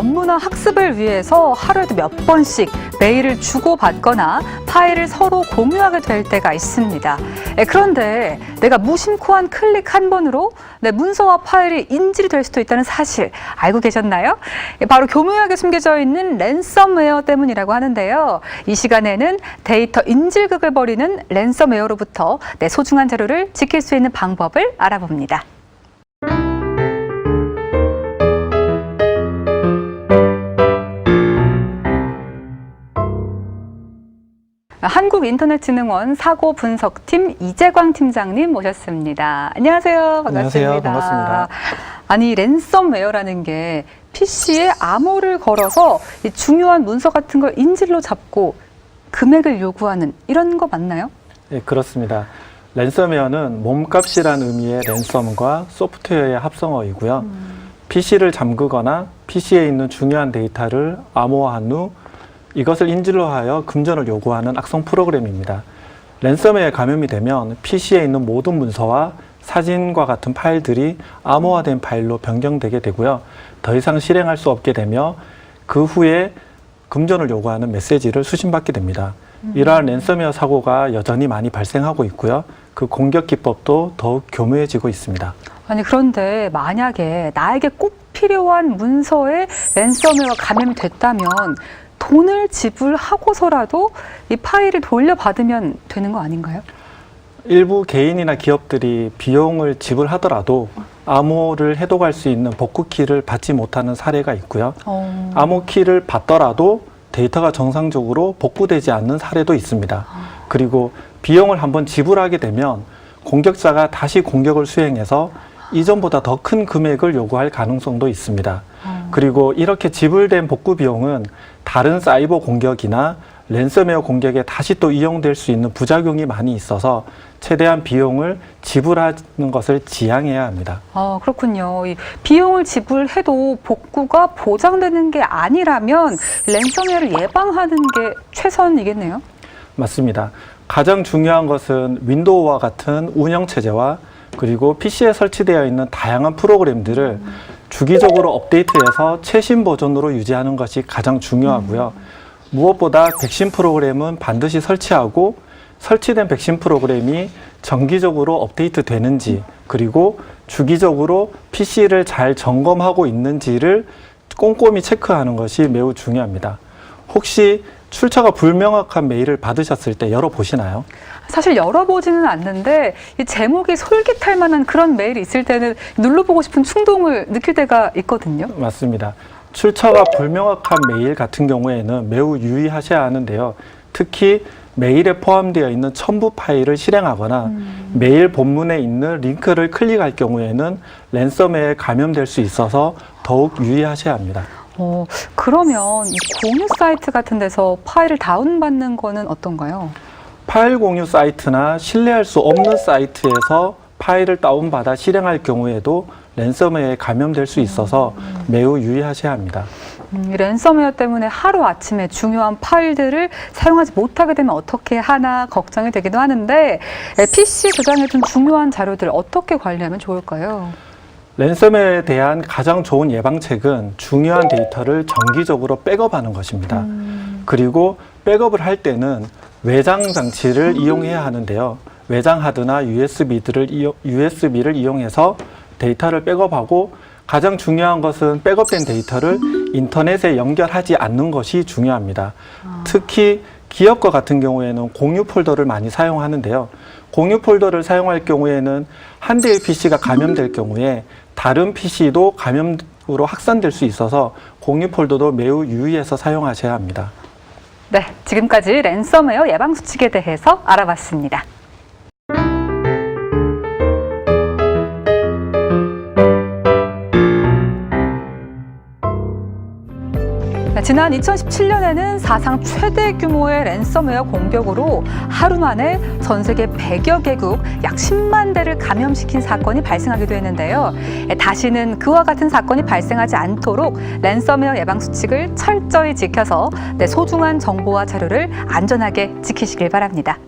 업무나 학습을 위해서 하루에도 몇 번씩 메일을 주고받거나 파일을 서로 공유하게 될 때가 있습니다. 그런데 내가 무심코 한 클릭 한 번으로 내 문서와 파일이 인질이 될 수도 있다는 사실 알고 계셨나요? 바로 교묘하게 숨겨져 있는 랜섬웨어 때문이라고 하는데요. 이 시간에는 데이터 인질극을 벌이는 랜섬웨어로부터 내 소중한 자료를 지킬 수 있는 방법을 알아봅니다. 한국인터넷진흥원 사고분석팀 이재광 팀장님 모셨습니다. 안녕하세요. 반갑습니다. 안녕하세요. 반갑습니다. 아니, 랜섬웨어라는 게 PC에 암호를 걸어서 이 중요한 문서 같은 걸 인질로 잡고 금액을 요구하는 이런 거 맞나요? 네, 그렇습니다. 랜섬웨어는 몸값이라는 의미의 랜섬과 소프트웨어의 합성어이고요. PC를 잠그거나 PC에 있는 중요한 데이터를 암호화한 후 이것을 인질로 하여 금전을 요구하는 악성 프로그램입니다. 랜섬웨어에 감염이 되면 PC에 있는 모든 문서와 사진과 같은 파일들이 암호화된 파일로 변경되게 되고요. 더 이상 실행할 수 없게 되며 그 후에 금전을 요구하는 메시지를 수신받게 됩니다. 이러한 랜섬웨어 사고가 여전히 많이 발생하고 있고요. 그 공격 기법도 더욱 교묘해지고 있습니다. 아니, 그런데 만약에 나에게 꼭 필요한 문서에 랜섬웨어가 감염이 됐다면 돈을 지불하고서라도 이 파일을 돌려받으면 되는 거 아닌가요? 일부 개인이나 기업들이 비용을 지불하더라도 암호를 해독할 수 있는 복구키를 받지 못하는 사례가 있고요. 암호키를 받더라도 데이터가 정상적으로 복구되지 않는 사례도 있습니다. 그리고 비용을 한번 지불하게 되면 공격자가 다시 공격을 수행해서 이전보다 더 큰 금액을 요구할 가능성도 있습니다. 그리고 이렇게 지불된 복구 비용은 다른 사이버 공격이나 랜섬웨어 공격에 다시 또 이용될 수 있는 부작용이 많이 있어서 최대한 비용을 지불하는 것을 지양해야 합니다. 그렇군요. 이 비용을 지불해도 복구가 보장되는 게 아니라면 랜섬웨어를 예방하는 게 최선이겠네요? 맞습니다. 가장 중요한 것은 윈도우와 같은 운영체제와 그리고 PC에 설치되어 있는 다양한 프로그램들을 주기적으로 업데이트해서 최신 버전으로 유지하는 것이 가장 중요하고요. 무엇보다 백신 프로그램은 반드시 설치하고 설치된 백신 프로그램이 정기적으로 업데이트 되는지 그리고 주기적으로 PC를 잘 점검하고 있는지를 꼼꼼히 체크하는 것이 매우 중요합니다. 혹시 출처가 불명확한 메일을 받으셨을 때 열어보시나요? 사실 열어보지는 않는데 이 제목이 솔깃할 만한 그런 메일이 있을 때는 눌러보고 싶은 충동을 느낄 때가 있거든요. 맞습니다. 출처가 불명확한 메일 같은 경우에는 매우 유의하셔야 하는데요. 특히 메일에 포함되어 있는 첨부 파일을 실행하거나 메일 본문에 있는 링크를 클릭할 경우에는 랜섬웨어에 감염될 수 있어서 더욱 유의하셔야 합니다. 그러면 이 공유 사이트 같은 데서 파일을 다운받는 거는 어떤가요? 파일 공유 사이트나 신뢰할 수 없는 사이트에서 파일을 다운받아 실행할 경우에도 랜섬웨어에 감염될 수 있어서 매우 유의하셔야 합니다. 랜섬웨어 때문에 하루아침에 중요한 파일들을 사용하지 못하게 되면 어떻게 하나 걱정이 되기도 하는데 PC 저장해둔 중요한 자료들 어떻게 관리하면 좋을까요? 랜섬웨어에 대한 가장 좋은 예방책은 중요한 데이터를 정기적으로 백업하는 것입니다. 그리고 백업을 할 때는 외장 장치를 이용해야 하는데요. 외장 하드나 USB를 이용해서 데이터를 백업하고 가장 중요한 것은 백업된 데이터를 인터넷에 연결하지 않는 것이 중요합니다. 특히 기업과 같은 경우에는 공유 폴더를 많이 사용하는데요. 공유 폴더를 사용할 경우에는 한 대의 PC가 감염될 경우에 다른 PC도 감염으로 확산될 수 있어서 공유 폴더도 매우 유의해서 사용하셔야 합니다. 네, 지금까지 랜섬웨어 예방 수칙에 대해서 알아봤습니다. 지난 2017년에는 사상 최대 규모의 랜섬웨어 공격으로 하루 만에 전 세계 100여 개국 약 10만 대를 감염시킨 사건이 발생하기도 했는데요. 다시는 그와 같은 사건이 발생하지 않도록 랜섬웨어 예방 수칙을 철저히 지켜서 내 소중한 정보와 자료를 안전하게 지키시길 바랍니다.